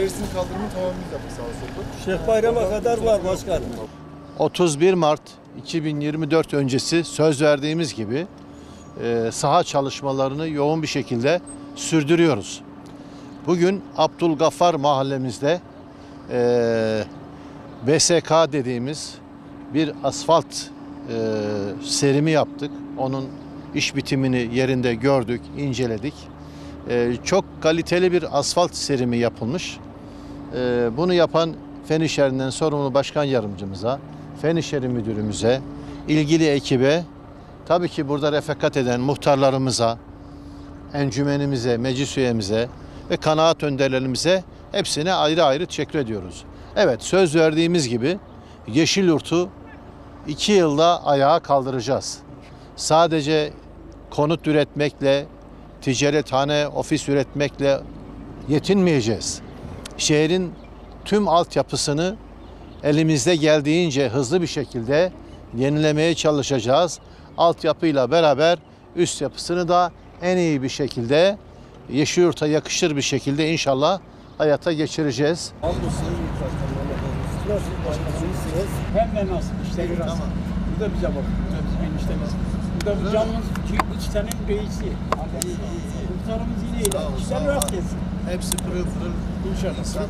bariyerisinin kaldırımını tamamlayacak sağ olsun. Şeyh Bayram'a kadar var başkanım. 31 Mart 2024 öncesi söz verdiğimiz gibi saha çalışmalarını yoğun bir şekilde sürdürüyoruz. Bugün Abdülgaffar mahallemizde BSK dediğimiz bir asfalt serimi yaptık. Onun iş bitimini yerinde gördük, inceledik. Çok kaliteli bir asfalt serimi yapılmış. Bunu yapan Fen İşleri'nden sorumlu başkan yardımcımıza, Fen İşleri müdürümüze, ilgili ekibe, tabii ki burada refakat eden muhtarlarımıza, encümenimize, meclis üyemize ve kanaat önderlerimize hepsine ayrı ayrı teşekkür ediyoruz. Evet, söz verdiğimiz gibi Yeşilyurt'u 2 yılda ayağa kaldıracağız. Sadece konut üretmekle, ticarethane, ofis üretmekle yetinmeyeceğiz. Şehrin tüm altyapısını elimizde geldiğince hızlı bir şekilde yenilemeye çalışacağız. Altyapıyla beraber üst yapısını da en iyi bir şekilde Yeşilyurt'a yakışır bir şekilde inşallah hayata geçireceğiz. Hemen nasıl işleri tamam. Bu da bize bak. Bu da bizim eniştemiz. Bu da bu canımız iki tane reisi. Muhtarımız yine iyi. İşler rahat gelsin. Hepsi pırıl pırıl İnşallah. insanlar.